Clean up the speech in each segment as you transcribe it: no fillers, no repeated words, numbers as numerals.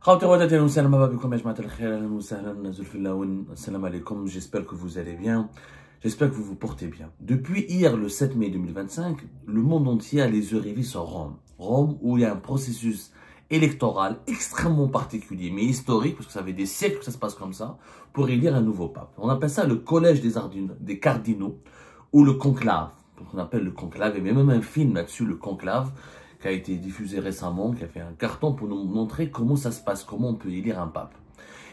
J'espère que vous allez bien, j'espère que vous vous portez bien. Depuis hier, le 7 mai 2025, le monde entier a les yeux rivés sur Rome. Rome, où il y a un processus électoral extrêmement particulier, mais historique, parce que ça fait des siècles que ça se passe comme ça, pour élire un nouveau pape. On appelle ça le collège des cardinaux, ou le conclave. On appelle le conclave, et même un film là-dessus, le conclave, qui a été diffusé récemment, qui a fait un carton pour nous montrer comment ça se passe, comment on peut élire un pape.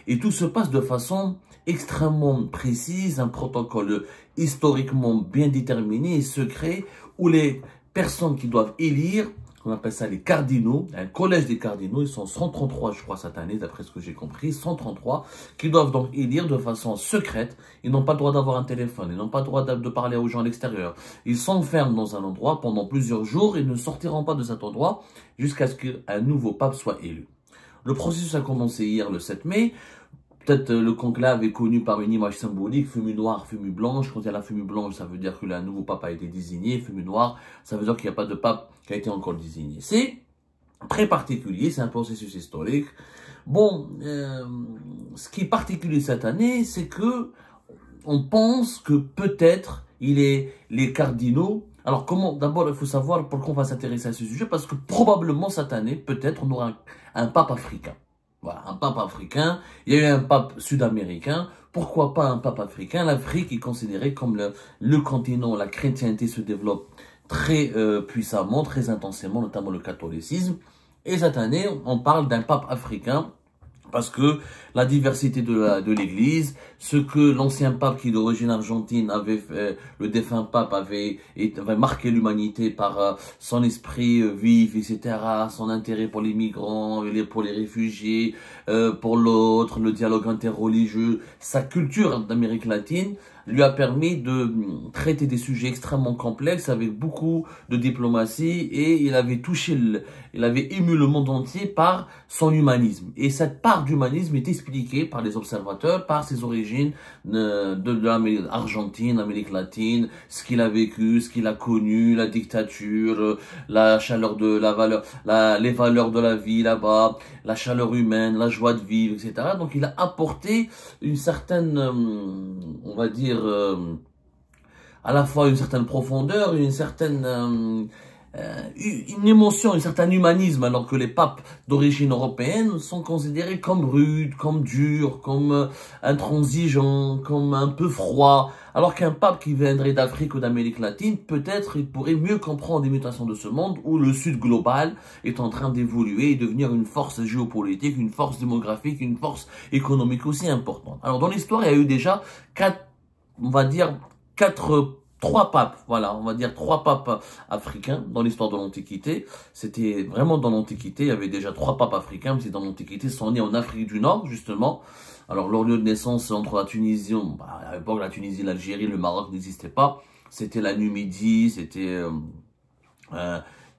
Et tout se passe de façon extrêmement précise, un protocole historiquement bien déterminé et secret, où les personnes qui doivent élire, on appelle ça les cardinaux, un collège des cardinaux, ils sont 133 je crois cette année, d'après ce que j'ai compris, 133, qui doivent donc élire de façon secrète. Ils n'ont pas le droit d'avoir un téléphone, ils n'ont pas le droit de parler aux gens à l'extérieur. Ils s'enferment dans un endroit pendant plusieurs jours et ne sortiront pas de cet endroit jusqu'à ce qu'un nouveau pape soit élu. Le processus a commencé hier le 7 mai. Peut-être le conclave est connu par une image symbolique, fumée noire, fumée blanche. Quand il y a la fumée blanche, ça veut dire que un nouveau pape a été désigné. Fumée noire, ça veut dire qu'il n'y a pas de pape qui a été encore désigné. C'est très particulier, c'est un processus historique. Bon, ce qui est particulier cette année, c'est que on pense que peut-être les cardinaux. Alors comment, d'abord il faut savoir pourquoi on va s'intéresser à ce sujet, parce que probablement cette année, peut-être on aura un pape africain. Voilà, un pape africain. Il y a eu un pape sud-américain. Pourquoi pas un pape africain? L'Afrique est considérée comme le continent où la chrétienté se développe très puissamment, très intensément, notamment le catholicisme. Et cette année, on parle d'un pape africain parce que la diversité de l'Église, ce que l'ancien pape qui est d'origine argentine avait fait, le défunt pape avait marqué l'humanité par son esprit vif, etc., son intérêt pour les migrants, pour les réfugiés, pour l'autre, le dialogue interreligieux, sa culture d'Amérique latine lui a permis de traiter des sujets extrêmement complexes avec beaucoup de diplomatie, et il avait il avait ému le monde entier par son humanisme. Et cette part d'humanisme est expliquée par les observateurs, par ses origines de l'Amérique argentine, Amérique latine, ce qu'il a vécu, ce qu'il a connu, la dictature, la chaleur de la valeur, les valeurs de la vie là-bas, la chaleur humaine, la joie de vivre, etc. Donc il a apporté une certaine, on va dire, à la fois une certaine profondeur, une certaine une émotion, un certain humanisme, alors que les papes d'origine européenne sont considérés comme rudes, comme durs, comme intransigeants, comme un peu froids, alors qu'un pape qui viendrait d'Afrique ou d'Amérique latine, peut-être il pourrait mieux comprendre les mutations de ce monde où le Sud global est en train d'évoluer et devenir une force géopolitique, une force démographique, une force économique aussi importante. Alors dans l'histoire, il y a eu déjà trois papes, voilà, on va dire trois papes africains dans l'histoire de l'Antiquité. C'était vraiment dans l'Antiquité, il y avait déjà trois papes africains, mais c'est dans l'Antiquité, ils sont nés en Afrique du Nord, justement. Alors leur lieu de naissance entre la Tunisie, à l'époque la Tunisie, l'Algérie, le Maroc n'existait pas. C'était la Numidie, c'était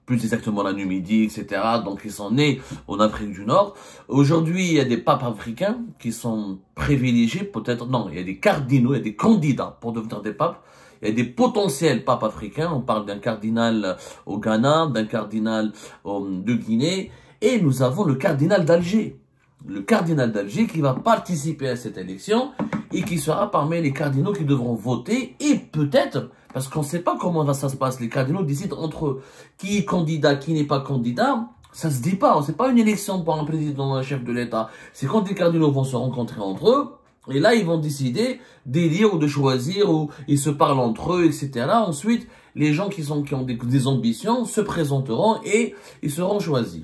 plus exactement la Numidie, etc. Donc ils sont nés en Afrique du Nord. Aujourd'hui, il y a des papes africains qui sont privilégiés, peut-être, non, il y a des cardinaux, il y a des candidats pour devenir des papes. Il y a des potentiels papes africains, on parle d'un cardinal au Ghana, d'un cardinal de Guinée, et nous avons le cardinal d'Alger. Le cardinal d'Alger qui va participer à cette élection et qui sera parmi les cardinaux qui devront voter, et peut-être, parce qu'on ne sait pas comment ça se passe, les cardinaux décident entre eux qui est candidat, qui n'est pas candidat. Ça se dit pas, c'est pas une élection pour un président ou un chef de l'État. C'est quand les cardinaux vont se rencontrer entre eux, et là ils vont décider d'élire ou de choisir, ou ils se parlent entre eux, etc. Ensuite, les gens qui ont des ambitions se présenteront et ils seront choisis.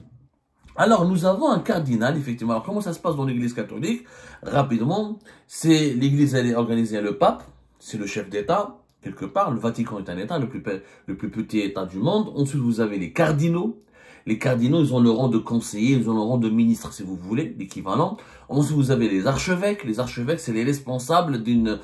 Alors, nous avons un cardinal, effectivement. Alors, comment ça se passe dans l'Église catholique? Rapidement, c'est l'Église, elle est organisée à le pape, c'est le chef d'État, quelque part. Le Vatican est un État, le plus petit État du monde. Ensuite, vous avez les cardinaux. Les cardinaux, ils ont le rang de conseiller, ils ont le rang de ministre, si vous voulez, l'équivalent. Ensuite, vous avez les archevêques. Les archevêques, c'est les responsables d'une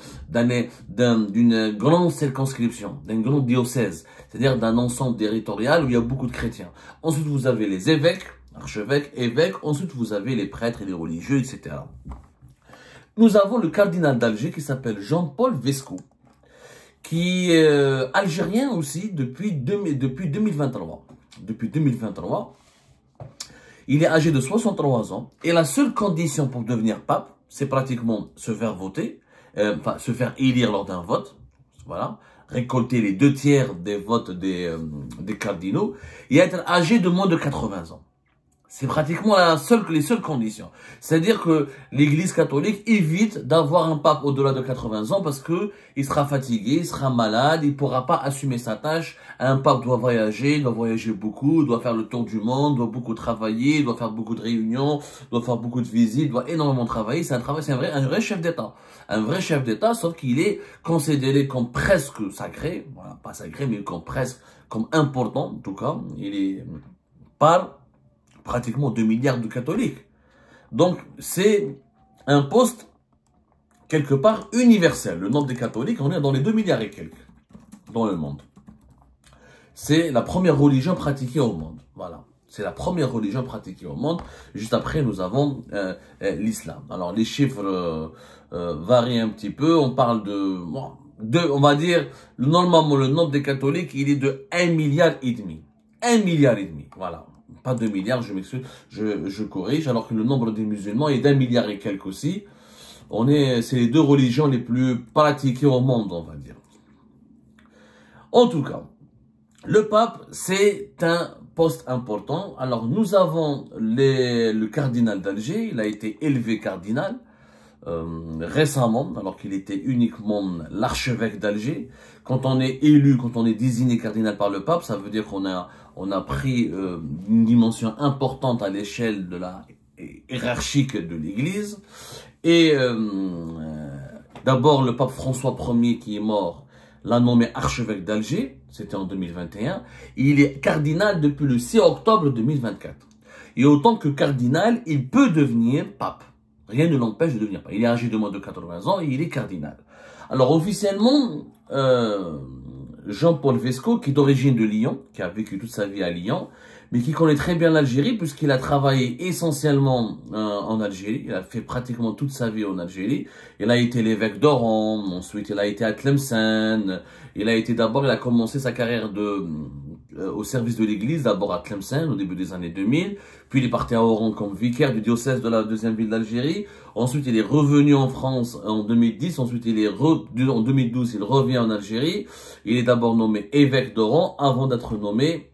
grande circonscription, d'un grand diocèse, c'est-à-dire d'un ensemble territorial où il y a beaucoup de chrétiens. Ensuite, vous avez les évêques, archevêques, évêques. Ensuite, vous avez les prêtres et les religieux, etc. Nous avons le cardinal d'Alger qui s'appelle Jean-Paul Vesco, qui est algérien aussi depuis 2023. Depuis 2023, Il est âgé de 63 ans. Et la seule condition pour devenir pape, c'est pratiquement se faire voter, enfin se faire élire lors d'un vote. Voilà. Récolter les 2/3 des votes des cardinaux et être âgé de moins de 80 ans. C'est pratiquement les seules conditions. C'est-à-dire que l'Église catholique évite d'avoir un pape au-delà de 80 ans parce que il sera fatigué, il sera malade, il pourra pas assumer sa tâche. Un pape doit voyager beaucoup, doit faire le tour du monde, doit beaucoup travailler, doit faire beaucoup de réunions, doit faire beaucoup de visites, doit énormément travailler. C'est un vrai chef d'État. Un vrai chef d'État, sauf qu'il est considéré comme presque sacré. Voilà, pas sacré, mais comme important, en tout cas. Il est par pratiquement 2 milliards de catholiques. Donc, c'est un poste, quelque part, universel. Le nombre des catholiques, on est dans les 2 milliards et quelques dans le monde. C'est la première religion pratiquée au monde. Voilà. C'est la première religion pratiquée au monde. Juste après, nous avons l'islam. Alors, les chiffres varient un petit peu. On parle on va dire, normalement, le nombre des catholiques, il est de 1,5 milliard. 1,5 milliard. Voilà. Pas 2 milliards, je m'excuse, je corrige, alors que le nombre des musulmans est d'1 milliard et quelques aussi. C'est les deux religions les plus pratiquées au monde, on va dire. En tout cas, le pape, c'est un poste important. Alors, nous avons le cardinal d'Alger, il a été élevé cardinal récemment, alors qu'il était uniquement l'archevêque d'Alger. Quand on est élu, quand on est désigné cardinal par le pape, ça veut dire qu'on a pris une dimension importante à l'échelle de la hiérarchique de l'Église. Et d'abord, le pape François Ier, qui est mort, l'a nommé archevêque d'Alger, c'était en 2021. Il est cardinal depuis le 6 octobre 2024. Et autant que cardinal, il peut devenir pape. Rien ne l'empêche de devenir pape. Il est âgé de moins de 80 ans et il est cardinal. Alors officiellement, Jean-Paul Vesco, qui est d'origine de Lyon, qui a vécu toute sa vie à Lyon, mais qui connaît très bien l'Algérie puisqu'il a travaillé essentiellement en Algérie. Il a fait pratiquement toute sa vie en Algérie. Il a été l'évêque d'Oran, ensuite il a été à Tlemcen. Il a commencé sa carrière au service de l'Église, d'abord à Tlemcen au début des années 2000. Puis il est parti à Oran comme vicaire du diocèse de la deuxième ville d'Algérie. Ensuite il est revenu en France en 2010. Ensuite en 2012 il revient en Algérie. Il est d'abord nommé évêque d'Oran avant d'être nommé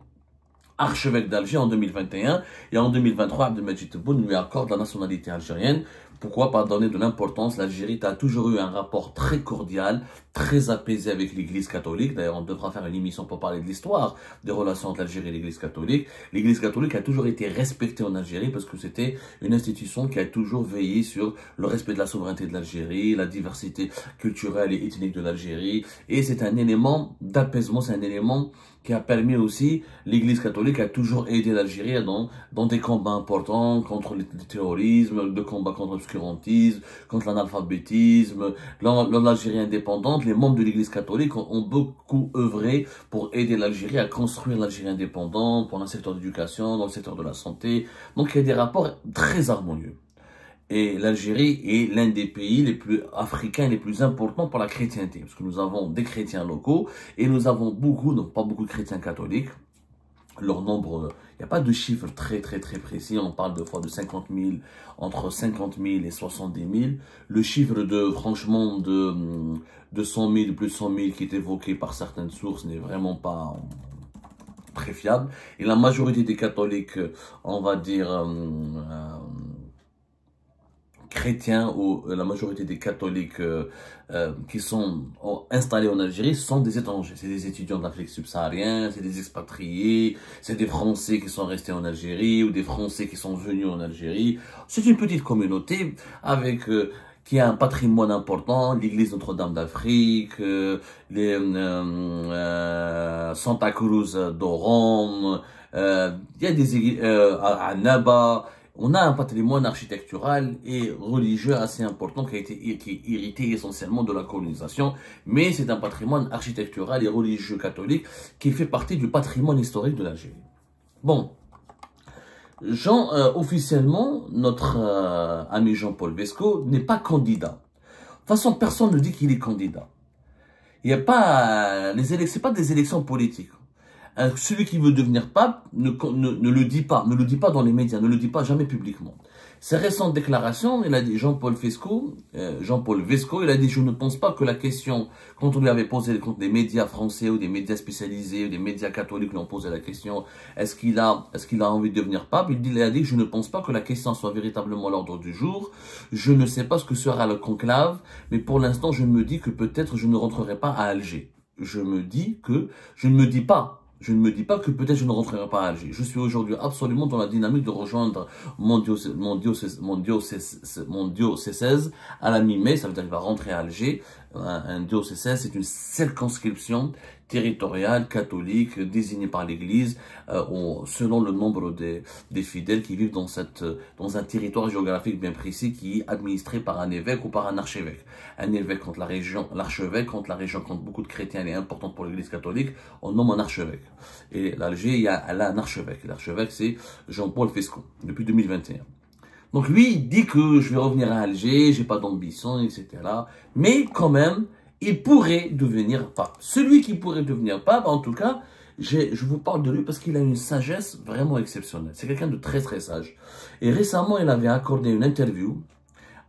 archevêque d'Alger en 2021, et en 2023, Abdelmajid Tebboune lui accorde la nationalité algérienne. Pourquoi pas donner de l'importance? L'Algérie a toujours eu un rapport très cordial, très apaisé avec l'Église catholique. D'ailleurs, on devra faire une émission pour parler de l'histoire des relations entre l'Algérie et l'Église catholique. L'Église catholique a toujours été respectée en Algérie parce que c'était une institution qui a toujours veillé sur le respect de la souveraineté de l'Algérie, la diversité culturelle et ethnique de l'Algérie. Et c'est un élément d'apaisement, c'est un élément qui a permis aussi, l'Église catholique a toujours aidé l'Algérie dans des combats importants contre le terrorisme, de combats contre l'obscurantisme, contre l'analphabétisme. L'Algérie indépendante, les membres de l'Église catholique ont beaucoup œuvré pour aider l'Algérie à construire l'Algérie indépendante, pour le secteur d'éducation, dans le secteur de la santé. Donc il y a des rapports très harmonieux. Et l'Algérie est l'un des pays les plus africains, les plus importants pour la chrétienté. Parce que nous avons des chrétiens locaux et nous avons donc pas beaucoup de chrétiens catholiques. Leur nombre, il n'y a pas de chiffre très précis. On parle de fois de 50 000, entre 50 000 et 70 000. Le chiffre franchement, de 100 000, plus de 100 000 qui est évoqué par certaines sources n'est vraiment pas très fiable. Et la majorité des catholiques, on va dire, chrétiens ou la majorité des catholiques qui sont installés en Algérie sont des étrangers. C'est des étudiants d'Afrique subsaharienne, c'est des expatriés, c'est des Français qui sont restés en Algérie ou des Français qui sont venus en Algérie. C'est une petite communauté qui a un patrimoine important, l'église Notre-Dame d'Afrique, Santa Cruz d'Oran, il y a des églises à Naba. On a un patrimoine architectural et religieux assez important qui est hérité essentiellement de la colonisation, mais c'est un patrimoine architectural et religieux catholique qui fait partie du patrimoine historique de l'Algérie. Bon, officiellement, notre ami Jean-Paul Vesco n'est pas candidat. De toute façon, personne ne dit qu'il est candidat. Il n'y a pas c'est pas des élections politiques. Celui qui veut devenir pape ne le dit pas, dans les médias, ne le dit pas jamais publiquement. Ses récentes déclarations, il a dit Jean-Paul Vesco, il a dit je ne pense pas que la question, quand on lui avait posé contre des médias français ou des médias spécialisés ou des médias catholiques lui ont posé la question est-ce qu'il a envie de devenir pape, il a dit je ne pense pas que la question soit véritablement à l'ordre du jour, je ne sais pas ce que sera le conclave, mais pour l'instant je me dis que peut-être je ne rentrerai pas à Alger. Je ne me dis pas que peut-être je ne rentrerai pas à Alger. Je suis aujourd'hui absolument dans la dynamique de rejoindre mon diocèse à la mi-mai. Ça veut dire qu'il va rentrer à Alger. Un diocèse, c'est une circonscription territoriale catholique désignée par l'Église selon le nombre des fidèles qui vivent dans un territoire géographique bien précis qui est administré par un évêque ou par un archevêque. Un évêque contre la région, l'archevêque contre la région contre beaucoup de chrétiens, elle est importante pour l'Église catholique, on nomme un archevêque. Et l'Alger, elle a un archevêque. L'archevêque, c'est Jean-Paul Vesco, depuis 2021. Donc lui, il dit que je vais revenir à Alger, j'ai pas d'ambition, etc. Mais quand même, il pourrait devenir pape. Celui qui pourrait devenir pape, en tout cas, je vous parle de lui parce qu'il a une sagesse vraiment exceptionnelle. C'est quelqu'un de très très sage. Et récemment, il avait accordé une interview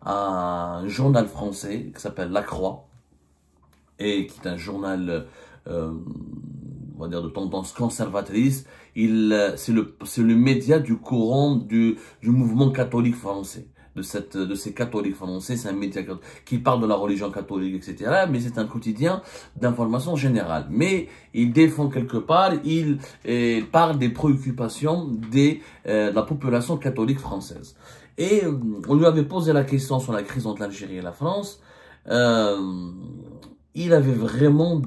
à un journal français qui s'appelle La Croix, et qui est un journal on va dire de tendance conservatrice. C'est le média du courant du mouvement catholique français, de ces catholiques français. C'est un média qui parle de la religion catholique, etc. Mais c'est un quotidien d'information générale. Mais il défend quelque part, il parle des préoccupations de la population catholique française. Et on lui avait posé la question sur la crise entre l'Algérie et la France. Il avait vraiment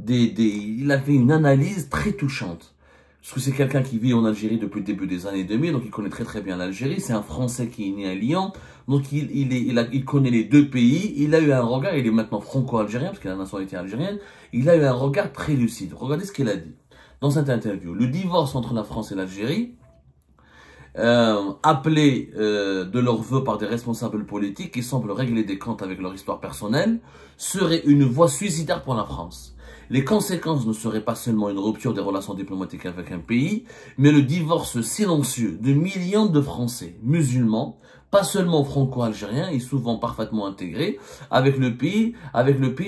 il avait une analyse très touchante. Parce que c'est quelqu'un qui vit en Algérie depuis le début des années 2000, donc il connaît très très bien l'Algérie. C'est un Français qui est né à Lyon, donc il connaît les deux pays. Il a eu un regard, il est maintenant franco-algérien, parce qu'il a la nationalité algérienne. Il a eu un regard très lucide. Regardez ce qu'il a dit dans cette interview. Le divorce entre la France et l'Algérie, appelés de leur vœu par des responsables politiques qui semblent régler des comptes avec leur histoire personnelle, serait une voie suicidaire pour la France. Les conséquences ne seraient pas seulement une rupture des relations diplomatiques avec un pays, mais le divorce silencieux de millions de Français musulmans, pas seulement franco-algériens et souvent parfaitement intégrés, avec le pays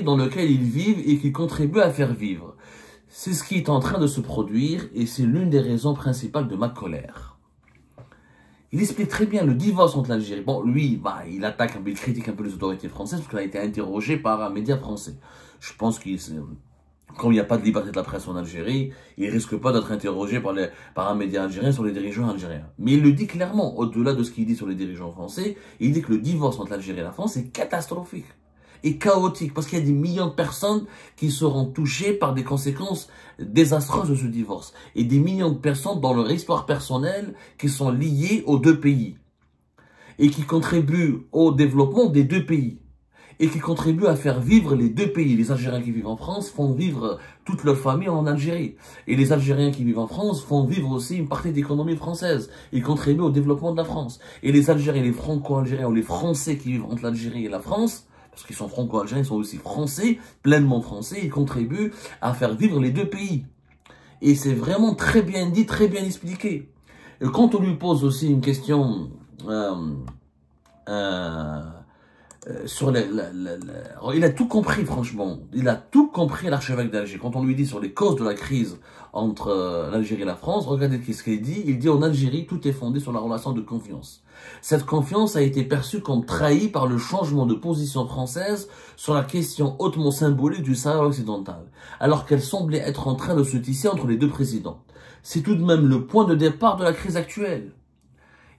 dans lequel ils vivent et qui contribue à faire vivre. C'est ce qui est en train de se produire et c'est l'une des raisons principales de ma colère. Il explique très bien le divorce entre l'Algérie. Bon, lui, il attaque, il critique un peu les autorités françaises parce qu'il a été interrogé par un média français. Je pense quand il n'y a pas de liberté de la presse en Algérie, il risque pas d'être interrogé par un média algérien sur les dirigeants algériens. Mais il le dit clairement, au-delà de ce qu'il dit sur les dirigeants français, il dit que le divorce entre l'Algérie et la France est catastrophique et chaotique, parce qu'il y a des millions de personnes qui seront touchées par des conséquences désastreuses de ce divorce, et des millions de personnes dans leur histoire personnelle qui sont liées aux deux pays, et qui contribuent au développement des deux pays, et qui contribuent à faire vivre les deux pays. Les Algériens qui vivent en France font vivre toute leur famille en Algérie, et les Algériens qui vivent en France font vivre aussi une partie de l'économie française, et contribuent au développement de la France. Et les Algériens, les Franco-Algériens, ou les Français qui vivent entre l'Algérie et la France, parce qu'ils sont franco-algériens, ils sont aussi français, pleinement français, ils contribuent à faire vivre les deux pays. Et c'est vraiment très bien dit, très bien expliqué. Et quand on lui pose aussi une question sur il a tout compris, franchement. Il a tout compris, l'archevêque d'Alger. Quand on lui dit sur les causes de la crise entre l'Algérie et la France, regardez ce qu'il dit. Il dit en Algérie, tout est fondé sur la relation de confiance. Cette confiance a été perçue comme trahie par le changement de position française sur la question hautement symbolique du Sahara occidental, alors qu'elle semblait être en train de se tisser entre les deux présidents. C'est tout de même le point de départ de la crise actuelle.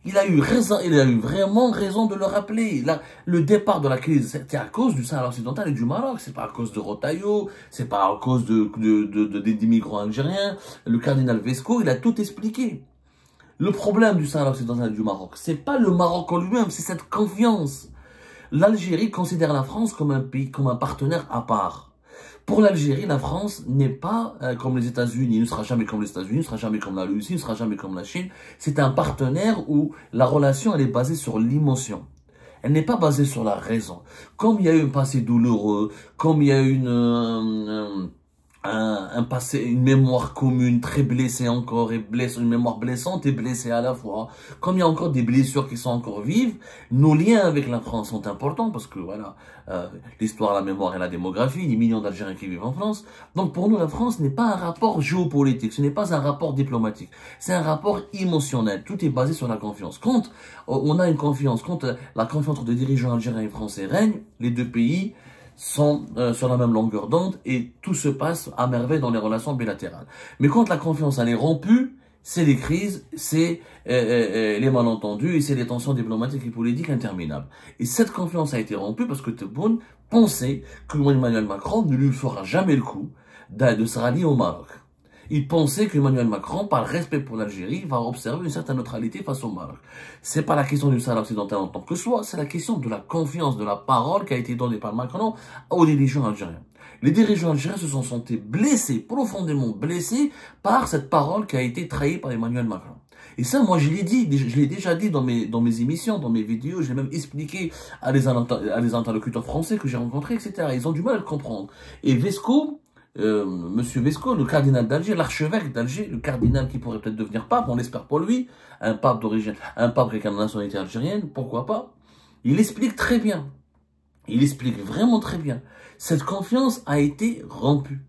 Il a eu raison, il a eu vraiment raison de le rappeler. Le départ de la crise, c'était à cause du Sahara occidental et du Maroc. C'est pas à cause de Rotaillot, c'est pas à cause des migrants algériens. Le cardinal Vesco, il a tout expliqué. Le problème du Sahara occidental et du Maroc, c'est pas le Maroc en lui-même, c'est cette confiance. L'Algérie considère la France comme un pays, comme un partenaire à part. Pour l'Algérie, la France n'est pas comme les États-Unis, ne sera jamais comme les États-Unis, ne sera jamais comme la Russie, ne sera jamais comme la Chine. C'est un partenaire où la relation, elle est basée sur l'émotion. Elle n'est pas basée sur la raison. Comme il y a eu un passé douloureux, comme il y a eu un passé, une mémoire commune très blessée encore et une mémoire blessante et blessée à la fois. Comme il y a encore des blessures qui sont encore vives, nos liens avec la France sont importants parce que voilà, l'histoire, la mémoire et la démographie, les millions d'Algériens qui vivent en France. Donc pour nous, la France n'est pas un rapport géopolitique, ce n'est pas un rapport diplomatique, c'est un rapport émotionnel. Tout est basé sur la confiance. Quand on a une confiance, quand la confiance entre des dirigeants algériens et français règne, les deux pays sont sur la même longueur d'onde et tout se passe à merveille dans les relations bilatérales. Mais quand la confiance elle est rompue, c'est les crises, c'est les malentendus et c'est les tensions diplomatiques et politiques interminables. Et cette confiance a été rompue parce que Tebboune pensait que Emmanuel Macron ne lui fera jamais le coup de se rallier au Maroc. Il pensait qu'Emmanuel Macron, par respect pour l'Algérie, va observer une certaine neutralité face au Maroc. C'est pas la question du Sahara occidental en tant que soi, c'est la question de la confiance, de la parole qui a été donnée par Macron aux dirigeants algériens. Les dirigeants algériens se sont sentis blessés, profondément blessés par cette parole qui a été trahie par Emmanuel Macron. Et ça, moi, je l'ai déjà dit dans mes émissions, dans mes vidéos, j'ai même expliqué à les interlocuteurs français que j'ai rencontrés, etc. Ils ont du mal à le comprendre. Et Vesco, Monsieur Vesco, le cardinal d'Alger, l'archevêque d'Alger, le cardinal qui pourrait peut-être devenir pape, on l'espère pour lui, un pape d'origine, un pape avec une nationalité algérienne, pourquoi pas. Il explique très bien, il explique vraiment très bien. Cette confiance a été rompue.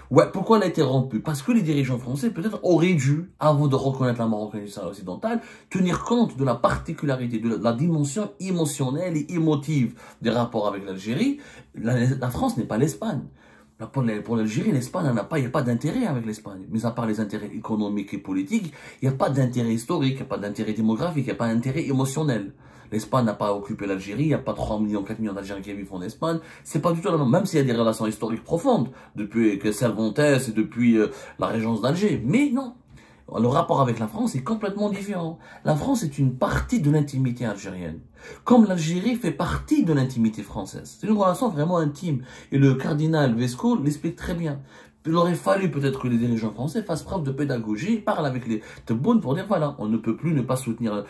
Ouais, pourquoi elle a été rompue? Parce que les dirigeants français peut-être auraient dû, avant de reconnaître la Marocaine du Sahara occidental, tenir compte de la particularité, de la dimension émotionnelle et émotive des rapports avec l'Algérie. La France n'est pas l'Espagne. Pour l'Algérie, l'Espagne, il n'y a pas d'intérêt avec l'Espagne. Mais à part les intérêts économiques et politiques, il n'y a pas d'intérêt historique, il n'y a pas d'intérêt démographique, il n'y a pas d'intérêt émotionnel. L'Espagne n'a pas occupé l'Algérie, il n'y a pas 3 millions, 4 millions d'Algériens qui vivent en Espagne. C'est pas du tout la même, même s'il y a des relations historiques profondes, depuis que Cervantes et depuis la régence d'Alger. Mais non, le rapport avec la France est complètement différent. La France est une partie de l'intimité algérienne, comme l'Algérie fait partie de l'intimité française. C'est une relation vraiment intime. Et le cardinal Vesco l'explique très bien. Il aurait fallu peut-être que les dirigeants français fassent preuve de pédagogie, parlent avec les Tebboune pour dire voilà, on ne peut plus ne pas soutenir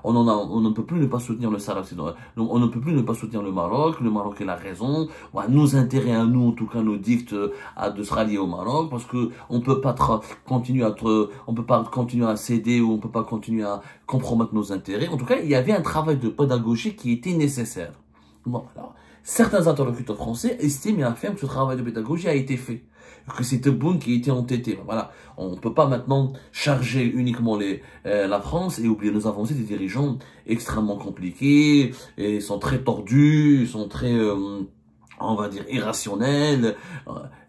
on ne peut plus ne pas soutenir le Sahara occidental, on ne peut plus ne pas soutenir le Maroc est la raison, nos intérêts à nous en tout cas nous dictent de se rallier au Maroc parce que on peut pas continuer à céder ou on peut pas continuer à compromettre nos intérêts. En tout cas, il y avait un travail de pédagogie qui était nécessaire. Bon, alors, certains interlocuteurs français estiment et affirment que ce travail de pédagogie a été fait, que c'est Tebboune qui a été entêté. Voilà, on ne peut pas maintenant charger uniquement la France et oublier nos avancées des dirigeants extrêmement compliqués, et ils sont très tordus, ils sont très, on va dire, irrationnels.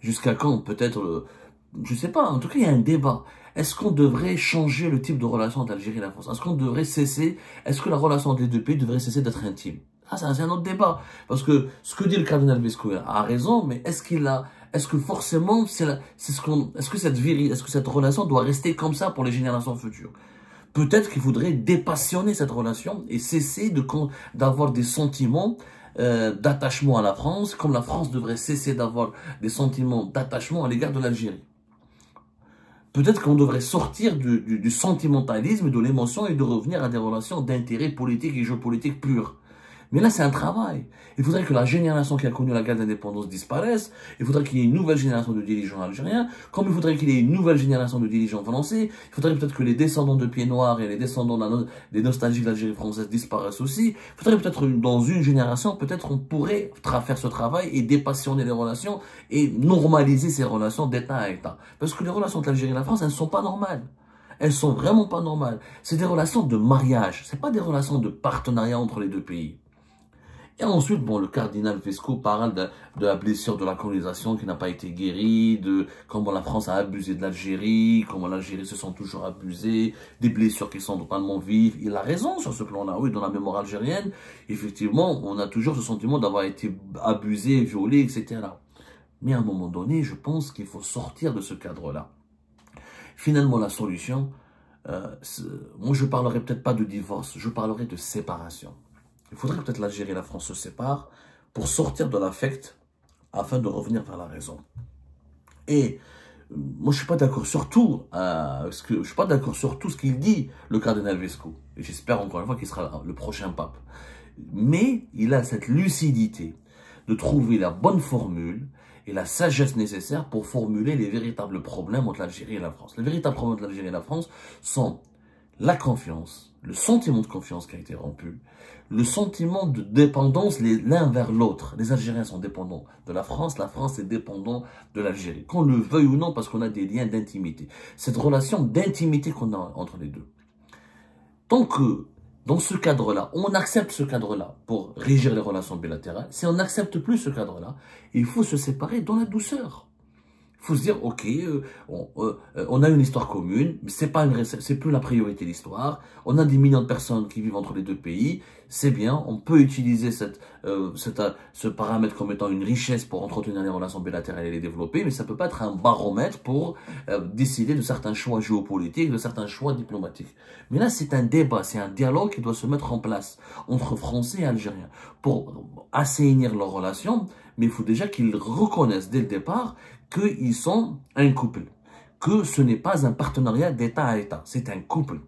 Jusqu'à quand peut-être, je sais pas, en tout cas il y a un débat. Est-ce qu'on devrait changer le type de relation entre l'Algérie et la France? Est-ce qu'on devrait cesser, est-ce que la relation entre les deux pays devrait cesser d'être intime? Ah, c'est un autre débat. Parce que ce que dit le cardinal Vesco a raison, mais est-ce que forcément, est-ce que cette relation doit rester comme ça pour les générations futures? Peut-être qu'il faudrait dépassionner cette relation et cesser d'avoir des sentiments d'attachement à la France, comme la France devrait cesser d'avoir des sentiments d'attachement à l'égard de l'Algérie. Peut-être qu'on devrait sortir du sentimentalisme, de l'émotion et de revenir à des relations d'intérêt politique et géopolitique pur. Mais là, c'est un travail. Il faudrait que la génération qui a connu la guerre d'indépendance disparaisse. Il faudrait qu'il y ait une nouvelle génération de dirigeants algériens, comme il faudrait qu'il y ait une nouvelle génération de dirigeants français. Il faudrait peut-être que les descendants de Pieds Noirs et les descendants des nostalgiques de l'Algérie française disparaissent aussi. Il faudrait peut-être, dans une génération, peut-être on pourrait faire ce travail et dépassionner les relations et normaliser ces relations d'État à État. Parce que les relations entre l'Algérie et la France, elles ne sont pas normales. Elles sont vraiment pas normales. C'est des relations de mariage. C'est pas des relations de partenariat entre les deux pays. Et ensuite, bon, le cardinal Vesco parle de la blessure de la colonisation qui n'a pas été guérie, de comment la France a abusé de l'Algérie, comment l'Algérie se sent toujours abusée, des blessures qui sont totalement vives. Il a raison sur ce plan-là, oui, dans la mémoire algérienne, effectivement, on a toujours ce sentiment d'avoir été abusé, violé, etc. Mais à un moment donné, je pense qu'il faut sortir de ce cadre-là. Finalement, la solution, moi je parlerai peut-être pas de divorce, je parlerai de séparation. Il faudrait peut-être l'Algérie et la France se séparent pour sortir de l'affect afin de revenir vers la raison. Et moi, je suis pas d'accord sur tout, je suis pas d'accord sur tout ce qu'il dit, le cardinal Vesco. Et j'espère encore une fois qu'il sera le prochain pape. Mais il a cette lucidité de trouver la bonne formule et la sagesse nécessaire pour formuler les véritables problèmes entre l'Algérie et la France. Les véritables problèmes entre l'Algérie et la France sont la confiance, le sentiment de confiance qui a été rompu, le sentiment de dépendance l'un vers l'autre. Les Algériens sont dépendants de la France est dépendante de l'Algérie. Qu'on le veuille ou non, parce qu'on a des liens d'intimité. Cette relation d'intimité qu'on a entre les deux. Tant que, dans ce cadre-là, on accepte ce cadre-là pour régir les relations bilatérales, si on n'accepte plus ce cadre-là, il faut se séparer dans la douceur. Il faut se dire, ok, on a une histoire commune, mais c'est plus la priorité de l'histoire. On a des millions de personnes qui vivent entre les deux pays, c'est bien. On peut utiliser ce paramètre comme étant une richesse pour entretenir les relations bilatérales et les développer, mais ça peut pas être un baromètre pour décider de certains choix géopolitiques, de certains choix diplomatiques. Mais là, c'est un débat, c'est un dialogue qui doit se mettre en place entre Français et Algériens pour assainir leurs relations. Mais il faut déjà qu'ils reconnaissent dès le départ qu'ils sont un couple, que ce n'est pas un partenariat d'État à État, c'est un couple.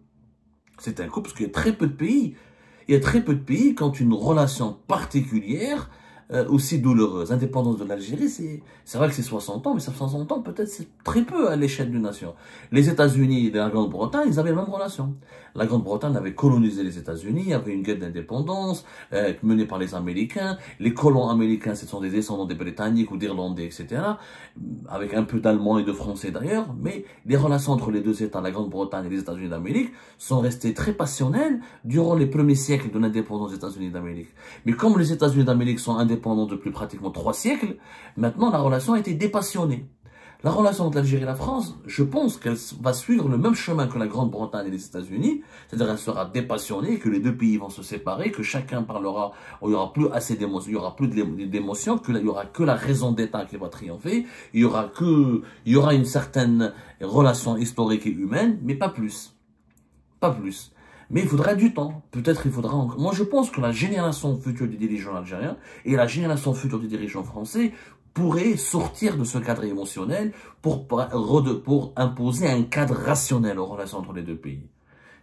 C'est un couple parce qu'il y a très peu de pays. Il y a très peu de pays qui ont une relation particulière aussi douloureuse. L'indépendance de l'Algérie, c'est vrai que c'est 60 ans, mais ça 60 ans, peut-être c'est très peu à l'échelle d'une nation. Les États-Unis et la Grande-Bretagne, ils avaient la même relation. La Grande-Bretagne avait colonisé les États-Unis, il y avait une guerre d'indépendance menée par les Américains. Les colons américains, ce sont des descendants des Britanniques ou d'Irlandais, etc., avec un peu d'Allemands et de Français d'ailleurs, mais les relations entre les deux États, la Grande-Bretagne et les États-Unis d'Amérique, sont restées très passionnelles durant les premiers siècles de l'indépendance des États-Unis d'Amérique. Mais comme les États-Unis d'Amérique sont indépendants depuis pratiquement 3 siècles, maintenant la relation a été dépassionnée. La relation entre l'Algérie et la France, je pense qu'elle va suivre le même chemin que la Grande-Bretagne et les États-Unis, c'est-à-dire elle sera dépassionnée, que les deux pays vont se séparer, que chacun parlera, il n'y aura plus assez d'émotions, il n'y aura plus d'émotions, qu'il n'y aura que la raison d'État qui va triompher, il y aura une certaine relation historique et humaine, mais pas plus. Pas plus. Mais il faudra du temps. Peut-être il faudra encore. Moi, je pense que la génération future des dirigeants algériens et la génération future des dirigeants français pourraient sortir de ce cadre émotionnel pour imposer un cadre rationnel aux relations entre les deux pays.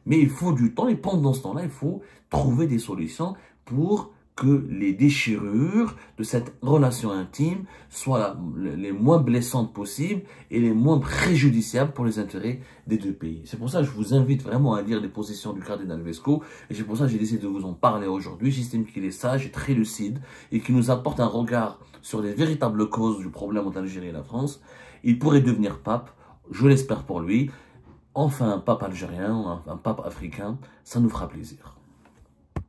Mais il faut du temps et pendant ce temps-là, il faut trouver des solutions pour que les déchirures de cette relation intime soient les moins blessantes possibles et les moins préjudiciables pour les intérêts des deux pays. C'est pour ça que je vous invite vraiment à lire les positions du cardinal Vesco et c'est pour ça que j'ai décidé de vous en parler aujourd'hui. J'estime qu'il est sage et très lucide et qu'il nous apporte un regard sur les véritables causes du problème entre l'Algérie et la France. Il pourrait devenir pape, je l'espère pour lui. Enfin un pape algérien, un pape africain, ça nous fera plaisir.